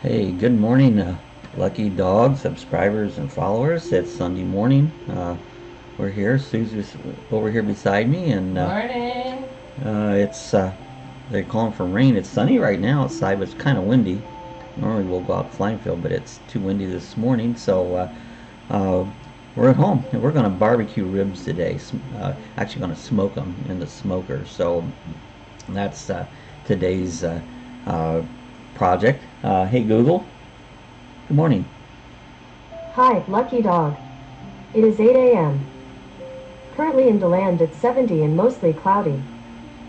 Hey, good morning, lucky dog subscribers and followers. It's Sunday morning. We're here. Sue's over here beside me, and Morning. it's they're calling for rain. It's sunny right now outside, but it's kind of windy. Normally we'll go out flying field, but it's too windy this morning. So uh, we're at home, and we're going to barbecue ribs today. Actually, going to smoke them in the smoker. So that's today's uh, project. Hey Google. Good morning. Hi, Lucky Dog. It is 8 a.m. Currently in DeLand it's 70 and mostly cloudy.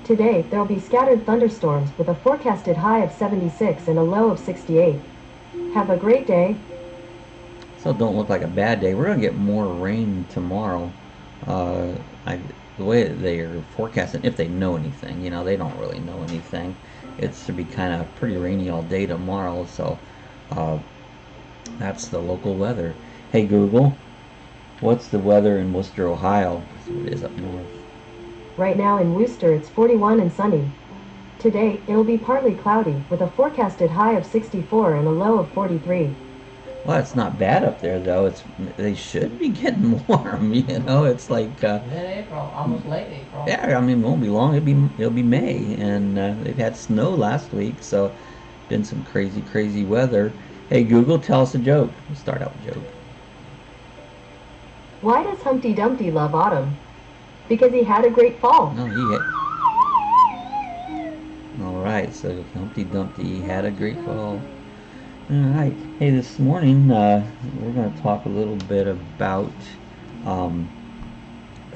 Today, there will be scattered thunderstorms with a forecasted high of 76 and a low of 68. Have a great day. So it don't look like a bad day. We're gonna get more rain tomorrow. Uh, I, the way that they are forecasting, if they know anything, they don't really know anything. It's to be kind of pretty rainy all day tomorrow. So uh, that's the local weather. Hey Google, what's the weather in Worcester, Ohio? That's what it is up north. Right now in Worcester it's 41 and sunny. Today, it'll be partly cloudy with a forecasted high of 64 and a low of 43. Well, it's not bad up there though. They should be getting warm. It's like Mid-April, almost late April. yeah. I mean, it won't be long. It'll be May, and they've had snow last week, so been some crazy weather. Hey Google, tell us a joke. We'll start out with a joke. Why does Humpty Dumpty love autumn? Because he had a great fall. No, all right. So Humpty Dumpty had a great fall. All right. Hey, this morning we're going to talk a little bit about um,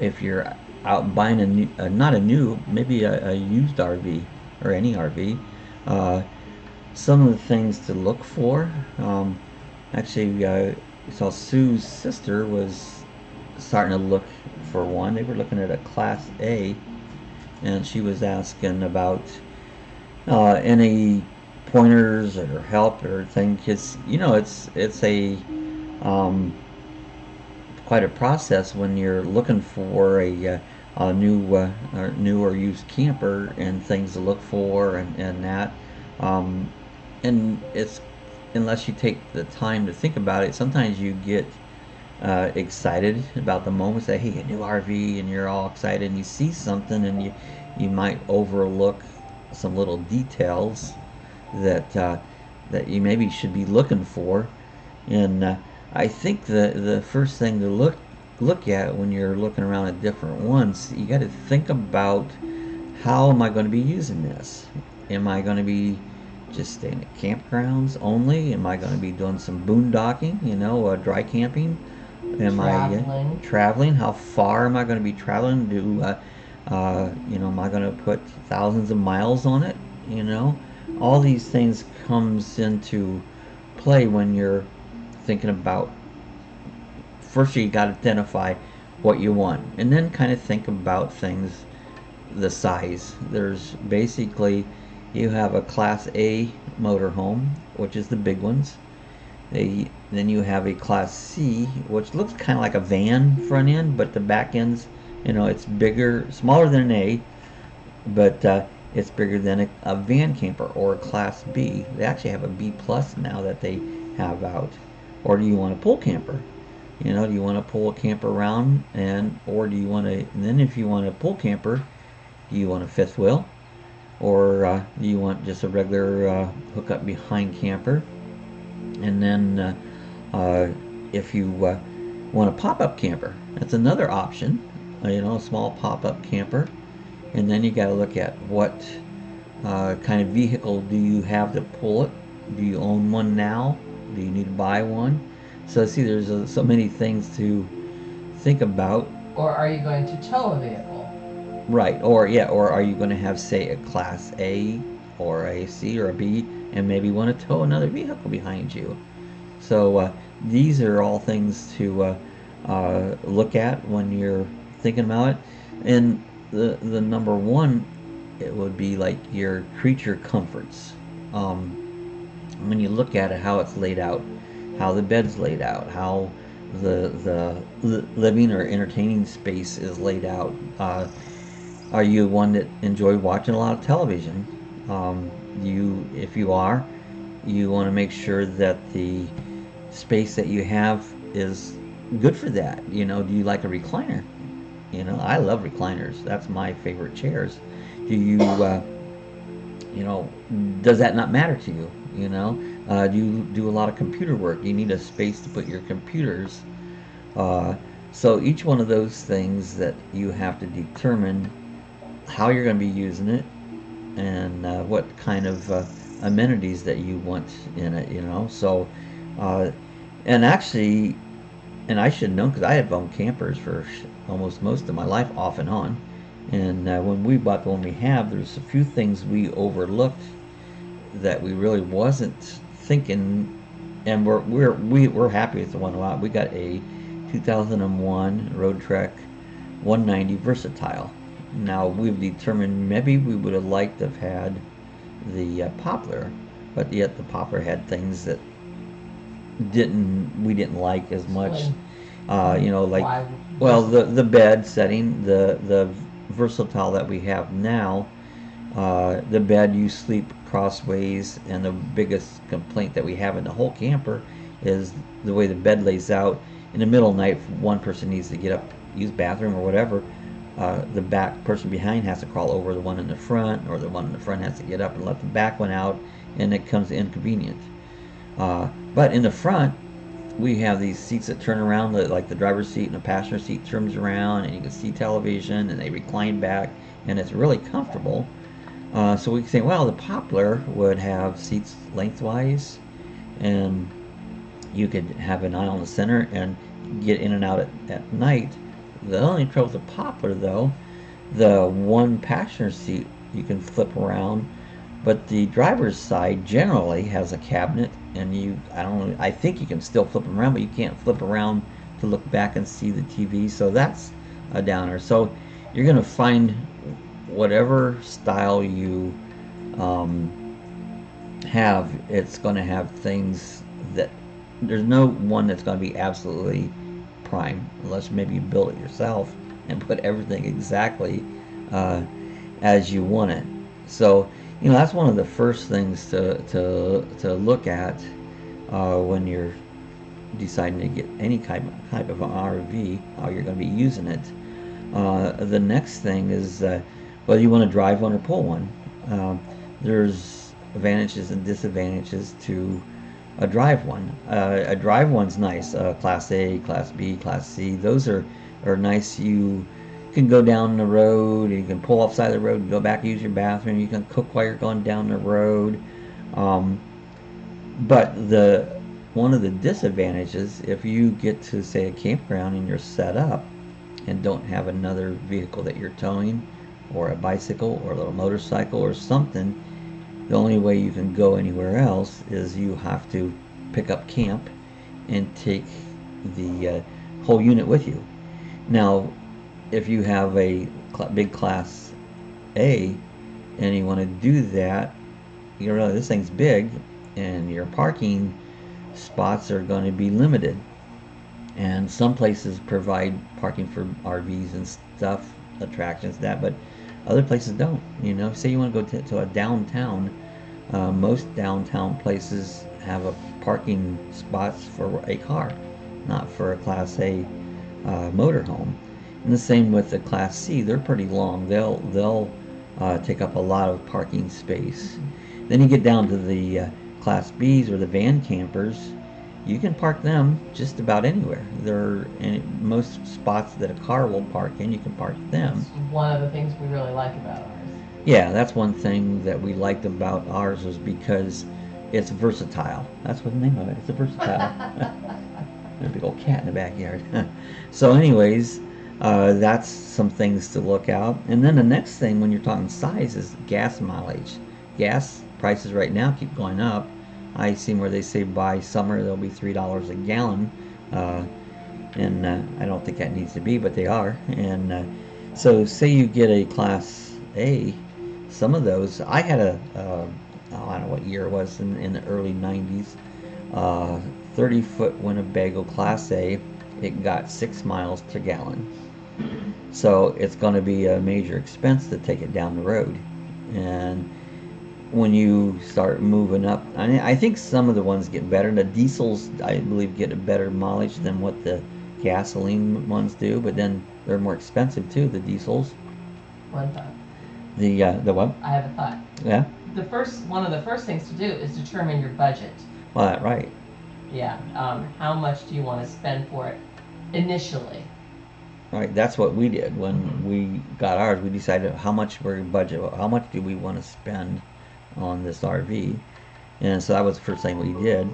if you're out buying a new, not a new, maybe a used RV or any RV. Uh, some of the things to look for. Actually, saw Sue's sister was starting to look for one. They were looking at a Class A, and she was asking about any pointers or help or thing, because it's a um, quite a process when you're looking for a new or used camper, and things to look for, and that um, and it's unless you take the time to think about it, sometimes you get excited about the moment. Say, hey, a new RV, and you're all excited, and you see something, and you might overlook some little details that you maybe should be looking for. And I think the first thing to look at when you're looking around at different ones, you got to think about, how am I going to be using this? Am I going to be just staying at campgrounds only? Am I going to be doing some boondocking, dry camping? Am I Traveling. traveling? How far am I going to be traveling? Am I going to put thousands of miles on it? All these things comes into play when you're thinking about. First, you got to identify what you want, and then kind of think about things, the size. There's basically, you have a Class A motorhome, which is the big ones. Then you have a Class C, which looks kind of like a van front end, but the back end's, it's bigger, smaller than an A, but it's bigger than a van camper, or a Class B. They actually have a B plus now that they have out. Or do you want a pull camper? Do you want to pull a camper around, or do you want to? And then if you want a pull camper, do you want a fifth wheel, or do you want just a regular hookup behind camper? And then if you want a pop-up camper, that's another option. A small pop-up camper. And then you got to look at what kind of vehicle do you have to pull it. Do you own one now? Do you need to buy one? So see, there's so many things to think about. Or are you going to tow a vehicle? Right. Or are you going to have, say, a Class A or a C or a B, and maybe want to tow another vehicle behind you? So these are all things to look at when you're thinking about it. And the number one, it would be like your creature comforts. When you look at it, how it's laid out, how the bed's laid out, how the living or entertaining space is laid out. Are you one that enjoy watching a lot of television? If you are, you want to make sure that the space that you have is good for that. You know, do you like a recliner? You know, I love recliners. That's my favorite chairs. Do you, you know, does that not matter to you? You know, do you do a lot of computer work? You need a space to put your computers. Uh, so each one of those things that you have to determine how you're going to be using it and what kind of amenities that you want in it. You know, so uh, and actually, and I should know because I have owned campers for almost most of my life, off and on. And when we bought the one we have, there's a few things we overlooked that we really wasn't thinking, and we're happy with the one we got. We got a 2001 Roadtrek 190 Versatile. Now we've determined maybe we would have liked to have had the Poplar, but yet the Poplar had things that we didn't like as much. Explain. You know, like, Why? well, the bed setting, the Versatile that we have now, the bed you sleep crossways, and the biggest complaint that we have in the whole camper is the way the bed lays out. In the middle of the night, if one person needs to get up, use bathroom or whatever, the back person behind has to crawl over the one in the front, or the one in the front has to get up and let the back one out, and it becomes inconvenient. But in the front, we have these seats that turn around, like the driver's seat and the passenger seat turns around, and you can see television, and they recline back, and it's really comfortable. So we can say, well, the Poplar would have seats lengthwise, and you could have an aisle in the center and get in and out at night. The only trouble with the Poplar, though, the one passenger seat you can flip around, but the driver's side generally has a cabinet, and I don't know, I think you can still flip them around, but you can't flip around to look back and see the TV, so that's a downer. So you're going to find whatever style you have, it's going to have things that there's no one that's going to be absolutely prime, unless maybe you build it yourself and put everything exactly as you want it. So you know, that's one of the first things to look at when you're deciding to get any type of an RV, how you're going to be using it. The next thing is whether you want to drive one or pull one. There's advantages and disadvantages to a drive one. A drive one's nice. Class A, Class B, Class C. Those are nice. You can go down the road. You can pull off side of the road and go back and use your bathroom. You can cook while you're going down the road. But one of the disadvantages, if you get to say a campground and you're set up and don't have another vehicle that you're towing, or a bicycle or a little motorcycle or something, the only way you can go anywhere else is you have to pick up camp and take the whole unit with you. Now, if you have a big Class A and you want to do that, you realize this thing's big and your parking spots are going to be limited. And some places provide parking for RVs and stuff, attractions, but other places don't. You know, say you want to go to a downtown, most downtown places have a parking spots for a car, not for a Class A motorhome. And the same with the Class C. They're pretty long. They'll take up a lot of parking space. Then you get down to the Class Bs or the van campers. You can park them just about anywhere. They're in most spots that a car will park in. You can park them. That's one of the things we really like about ours. Yeah, that's one thing that we liked about ours, was because it's versatile. That's what the name of it. It's a versatile. There's a big old cat in the backyard. So anyways, that's some things to look out. And then the next thing when you're talking size is gas mileage. Gas prices right now keep going up. I seen where they say by summer they'll be $3 a gallon, and I don't think that needs to be, but they are. And so say you get a Class A, some of those, I had I don't know what year it was, in the early 90s, 30-foot Winnebago Class A, it got 6 miles per gallon. So it's going to be a major expense to take it down the road. And when you start moving up, I think some of the ones get better. The diesels, I believe, get a better mileage than what the gasoline ones do, but then they're more expensive too. The diesels. One thought. The what? I have a thought. Yeah. One of the first things to do is determine your budget. Well, right. Yeah. How much do you want to spend for it initially? Right. That's what we did when we got ours. We decided how much we're budget. How much do we want to spend on this RV? And so that was the first thing we did.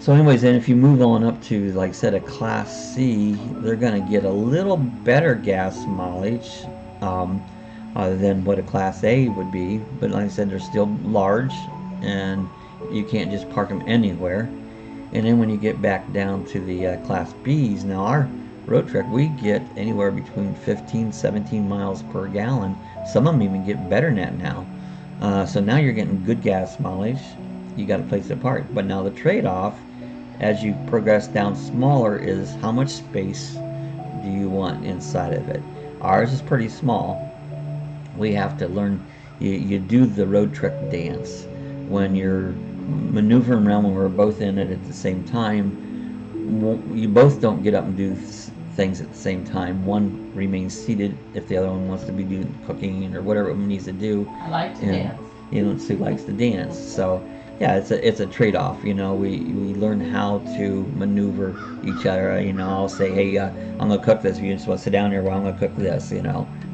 So anyways, then if you move on up to, like I said, a Class C, they're going to get a little better gas mileage than what a Class A would be. But like I said, they're still large, and you can't just park them anywhere. And then when you get back down to the Class Bs, now our Roadtrek, we get anywhere between 15, 17 miles per gallon. Some of them even get better than that now. So now you're getting good gas mileage. You got a place to park. But now the trade-off, as you progress down smaller, is how much space do you want inside of it. Ours is pretty small. We have to learn, you do the Roadtrek dance. When you're maneuvering around, when we're both in it at the same time, you both don't get up and do things at the same time. One remains seated if the other one wants to be doing cooking or whatever it needs to do. I like to dance. Sue likes to dance. So yeah, it's a trade-off. We learn how to maneuver each other. I'll say, hey, I'm gonna cook this. If you just want to sit down here while I'm gonna cook this,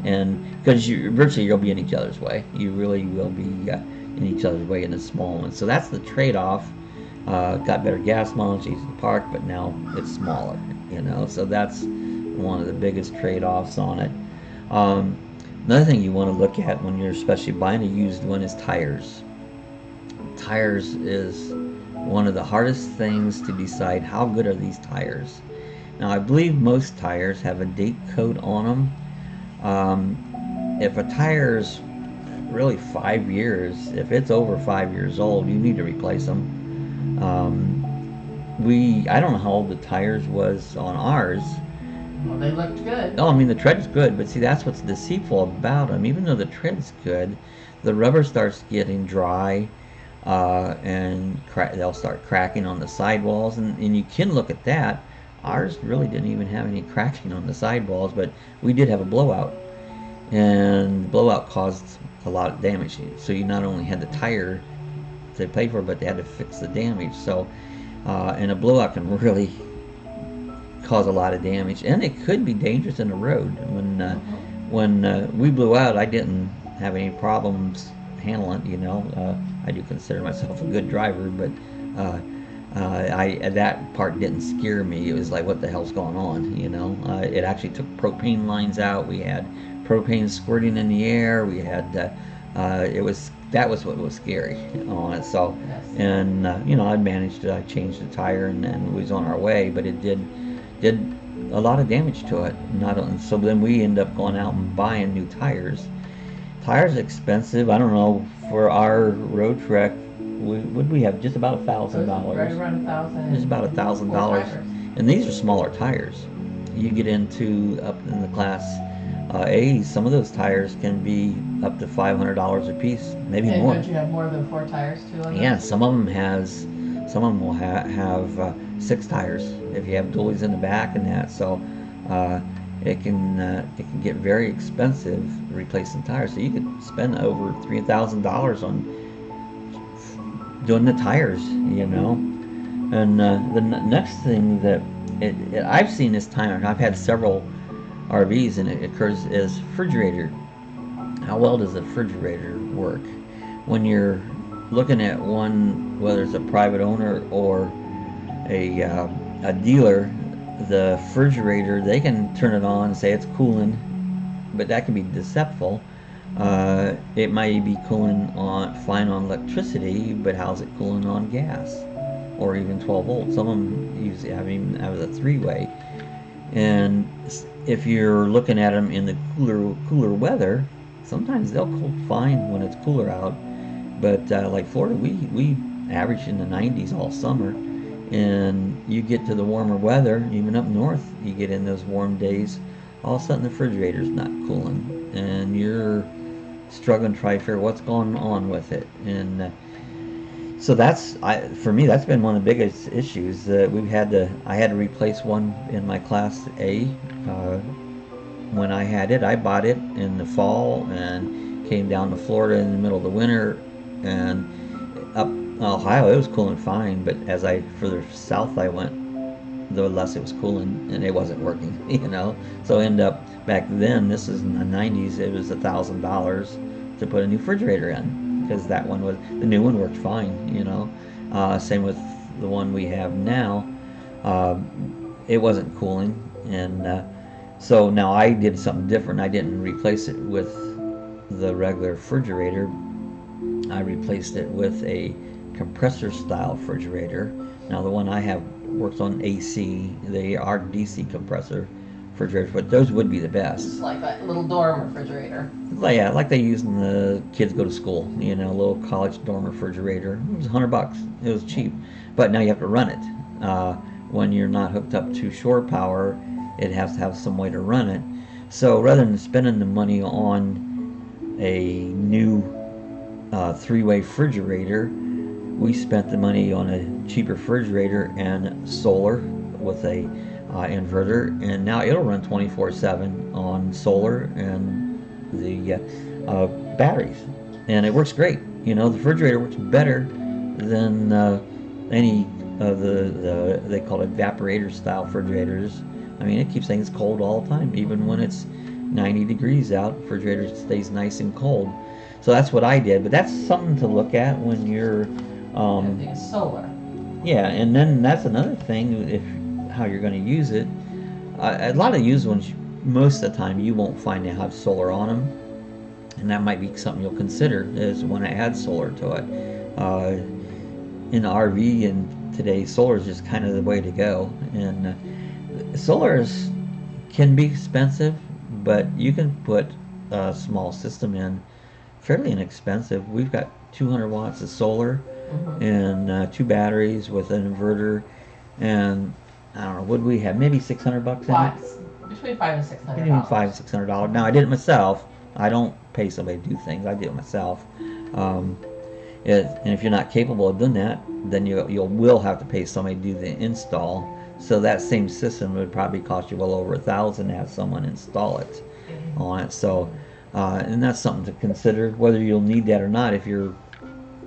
and because virtually you'll be in each other's way. You really will be in each other's way in the small one. So that's the trade-off. Got better gas mileage, easy to park, but now it's smaller. So that's one of the biggest trade-offs on it. Another thing you want to look at when you're especially buying a used one is tires. Tires is one of the hardest things to decide how good are these tires. Now I believe most tires have a date code on them. If a tire's really 5 years, if it's over 5 years old, you need to replace them. I don't know how old the tires was on ours. Well, they looked good. Oh, I mean the tread's good, but see that's what's deceitful about them. Even though the tread's good, the rubber starts getting dry, and they'll start cracking on the sidewalls, and you can look at that. Ours really didn't even have any cracking on the sidewalls, but we did have a blowout, and the blowout caused a lot of damage. So you not only had the tire to pay for, but they had to fix the damage. So, and a blowout can really cause a lot of damage, and it could be dangerous in the road. When we blew out, I didn't have any problems handling it. I do consider myself a good driver, but that part didn't scare me. It was like, what the hell's going on? It actually took propane lines out. We had propane squirting in the air. We had that was what was scary on it. So, Yes. and I managed to change the tire, and we was on our way, but it did a lot of damage to it. So then we end up going out and buying new tires. Tires are expensive. I don't know, for our Roadtrek, we have just about $1,000. Right around $1,000. Just about $1,000, and these are smaller tires. You get into up in the Class A, some of those tires can be up to $500 a piece, maybe And more. don't you have more than 4 tires too on Yeah, those? some of them will have 6 tires if you have dualies in the back and that. So it can get very expensive replacing tires. So you could spend over $3,000 on doing the tires, And the next thing that I've seen this time, and I've had several RVs, and it occurs, is refrigerator. How well does the refrigerator work? When you're looking at one, whether it's a private owner or a dealer, the refrigerator, they can turn it on and say it's cooling, but that can be deceitful. It might be cooling fine on electricity, but how's it cooling on gas or even 12 volts? Some of them use have a 3-way. And if you're looking at them in the cooler weather, sometimes they'll cool fine when it's cooler out. But like Florida, we average in the 90s all summer, and you get to the warmer weather, even up north, you get in those warm days, all of a sudden the refrigerator's not cooling, and you're struggling to try to figure what's going on with it. And so that's for me that's been one of the biggest issues. I had to replace one in my class A. When I had it, I bought it in the fall and came down to Florida in the middle of the winter, and up Ohio it was cooling fine, but as I further south I went, the less it was cooling, and it wasn't working, you know. So end up back then, this is in the 90s, it was $1,000 to put a new refrigerator in, because that one was, the new one worked fine, you know. Same with the one we have now. It wasn't cooling, and so now I did something different. I didn't replace it with the regular refrigerator. I replaced it with a compressor style refrigerator. Now the one I have works on AC. They are DC compressor refrigerators, but those would be the best. It's like a little dorm refrigerator. Yeah, like they use when the kids go to school. You know, a little college dorm refrigerator. It was $100. It was cheap, but now you have to run it. When you're not hooked up to shore power, it has to have some way to run it. So rather than spending the money on a new three-way refrigerator, we spent the money on a cheaper refrigerator and solar with a inverter, and now it'll run 24/7 on solar and the batteries, and it works great. You know, the refrigerator works better than any of the they call it evaporator style refrigerators. I mean, it keeps things cold all the time, even when it's 90 degrees out. The refrigerator stays nice and cold. So that's what I did, but that's something to look at when you're Everything is solar. yeah, and then that's another thing, if how you're going to use it. A lot of used ones, most of the time, you won't find they have solar on them, and that might be something you'll consider is when I add solar to it. In the RV and today, solar is just kind of the way to go. And solar can be expensive, but you can put a small system in fairly inexpensive. We've got 200 watts of solar and two batteries with an inverter, and I don't know, what do we have? Maybe $600 in it? Between $500 and $600. Between $500 and $600. Now I did it myself. I don't pay somebody to do things. I do it myself. And if you're not capable of doing that, then you will have to pay somebody to do the install. So that same system would probably cost you well over $1,000 to have someone install it on it. So, and that's something to consider, whether you'll need that or not. If you're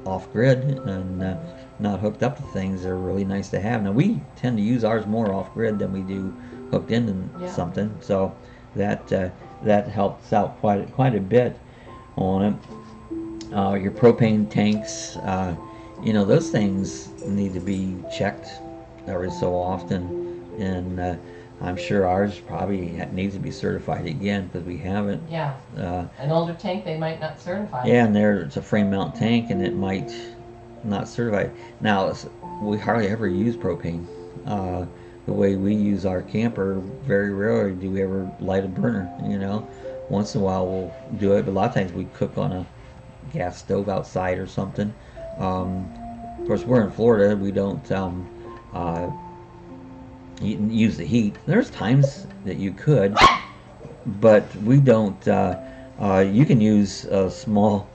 off grid and not hooked up to things, they're really nice to have. Now we tend to use ours more off grid than we do hooked into something. So that helps out quite a bit on it. Your propane tanks, you know, those things need to be checked every so often, and I'm sure ours probably needs to be certified again because we haven't. Yeah. An older tank, they might not certify. Yeah, and it's a frame mount tank, and it might not certify. Now, we hardly ever use propane. The way we use our camper, very rarely do we ever light a burner. You know, once in a while we'll do it, but a lot of times we cook on a gas stove outside or something. Of course, we're in Florida. We don't use the heat. There's times that you could, but we don't. You can use a small,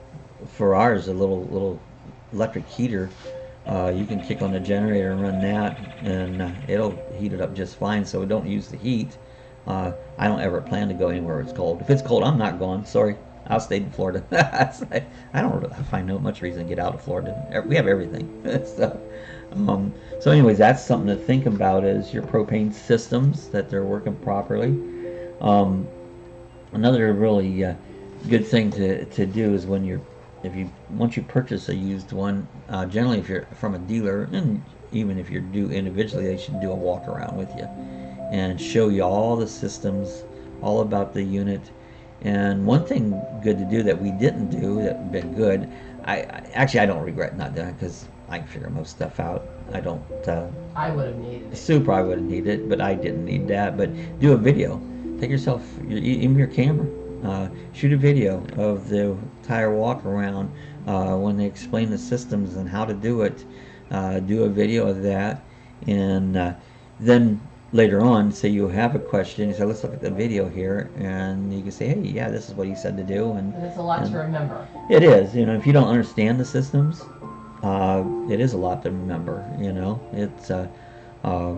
for ours, a little electric heater. You can kick on the generator and run that, and it'll heat it up just fine. So don't use the heat. I don't ever plan to go anywhere where it's cold. If it's cold, I'm not going. Sorry, I'll stay in Florida. I don't really find no much reason to get out of Florida. We have everything. So anyways, that's something to think about, is your propane systems, that they're working properly. Another really good thing to do is once you purchase a used one, generally if you're from a dealer, and even if you're due individually, they should do a walk around with you and show you all the systems, all about the unit. And one thing good to do that we didn't do that would have been good, I don't regret not doing it because I can figure most stuff out. I don't. I would have needed it. Sue probably would have needed it, but I didn't need that. But do a video. Take yourself, even your camera. Shoot a video of the entire walk around when they explain the systems and how to do it. Do a video of that, and then later on, say you have a question, you say, let's look at the video here, and you can say, hey, yeah, this is what he said to do, And it's a lot to remember. it is. If you don't understand the systems, it is a lot to remember. Uh,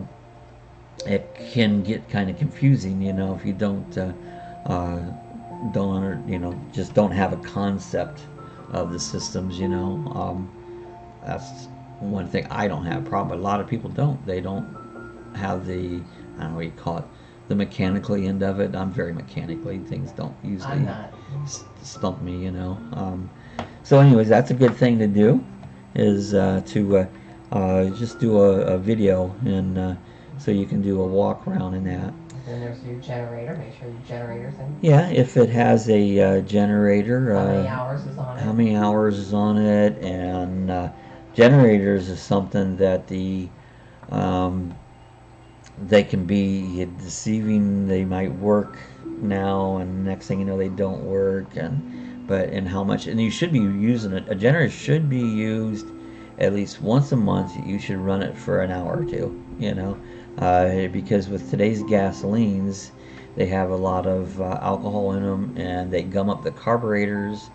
it can get kind of confusing, if you just don't have a concept of the systems. That's one thing I don't have a problem with. A lot of people don't. They don't have the, I don't know what you call it, the mechanically end of it. I'm very mechanically. Things don't usually I'm not. stump me. So anyways, that's a good thing to do, is to just do a video, and so you can do a walk around in that. Then there's your generator. Make sure your generator's in. Yeah, if it has a generator. How many hours is on it? How many hours is on it, and generators is something that they can be deceiving. They might work now, and next thing you know, they don't work. And how much? And you should be using it. A generator should be used at least once a month. You should run it for an hour or two. Because with today's gasolines, they have a lot of alcohol in them, and they gum up the carburetors.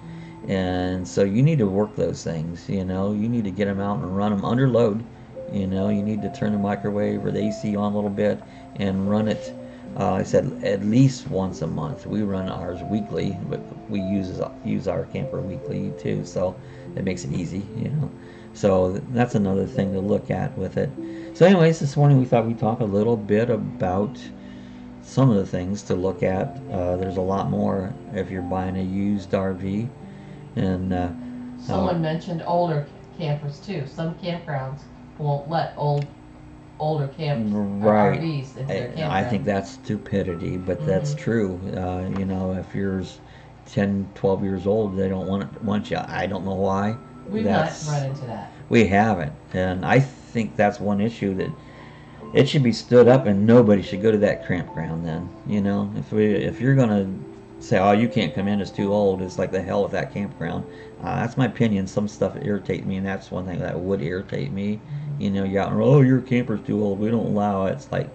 And so you need to work those things. You need to get them out and run them under load. You need to turn the microwave or the AC on a little bit and run it. I said at least once a month. We run ours weekly, but we use our camper weekly too, so it makes it easy. So that's another thing to look at with it. So anyways, this morning we thought we'd talk a little bit about some of the things to look at. There's a lot more if you're buying a used RV. And someone mentioned older campers too. Some campgrounds won't let older right. RVs into their campground. I think that's stupidity, but that's true. If you're 10, 12 years old, they don't want you. I don't know why. We've not run into that. We haven't, and I think that's one issue, that it should be stood up, and nobody should go to that campground. Then if you're gonna say, oh, you can't come in, it's too old, it's like the hell with that campground. That's my opinion. Some stuff irritates me, and that's one thing that would irritate me. You're out and, oh, your camper's too old, we don't allow it. It's like,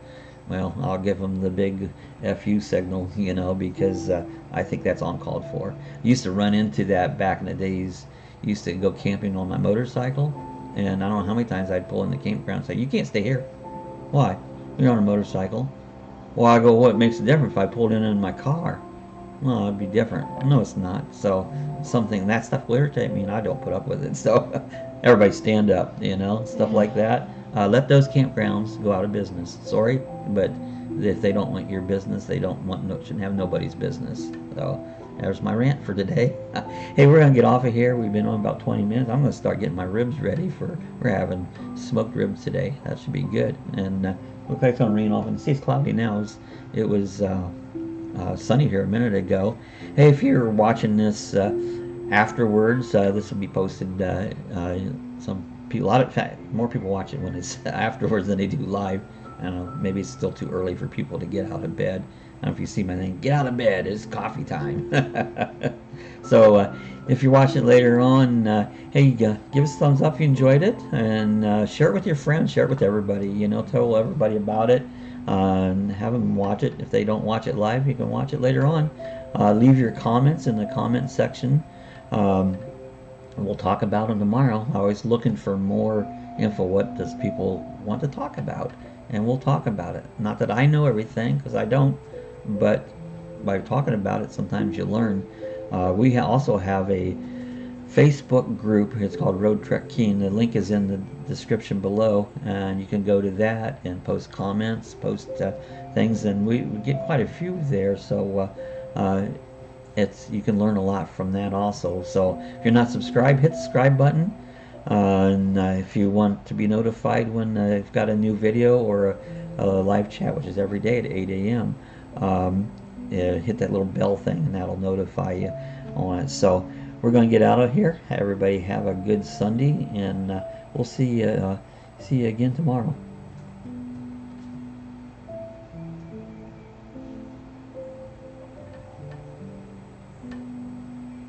well, I'll give them the big FU signal, because I think that's uncalled for. I used to run into that back in the days. Used to go camping on my motorcycle, and I don't know how many times I'd pull in the campground and say, you can't stay here. Why? You're on a motorcycle. Well, I go, what makes a difference if I pulled in my car? Well, it'd be different. No, it's not. So that stuff will irritate me, and I don't put up with it. So everybody stand up, stuff like that. Let those campgrounds go out of business. Sorry, but if they don't want your business, they shouldn't have nobody's business. So there's my rant for today. Hey, we're gonna get off of here. We've been on about 20 minutes. I'm gonna start getting my ribs ready we're having smoked ribs today. That should be good. And looks like it's gonna rain off, and see, it's cloudy now. It was sunny here a minute ago. Hey, if you're watching this afterwards, this will be posted. More people watch it when it's afterwards than they do live. I don't know, maybe it's still too early for people to get out of bed. I don't know if you see my thing, get out of bed, it's coffee time. So if you're watching it later on, hey, give us a thumbs up if you enjoyed it, and share it with your friends, share it with everybody, tell everybody about it, and have them watch it. If they don't watch it live, you can watch it later on. Leave your comments in the comment section. We'll talk about them tomorrow. I'm always looking for more info. What does people want to talk about? And we'll talk about it. Not that I know everything, because I don't, but by talking about it, sometimes you learn. We also have a Facebook group. It's called Roadtrek Keen. The link is in the description below, and you can go to that and post comments, post things, and we get quite a few there. So you can learn a lot from that also. So if you're not subscribed, hit the subscribe button. And if you want to be notified when I've got a new video or a live chat, which is every day at 8 a.m., hit that little bell thing, and that'll notify you on it. So we're going to get out of here. Everybody have a good Sunday, and we'll see you again tomorrow.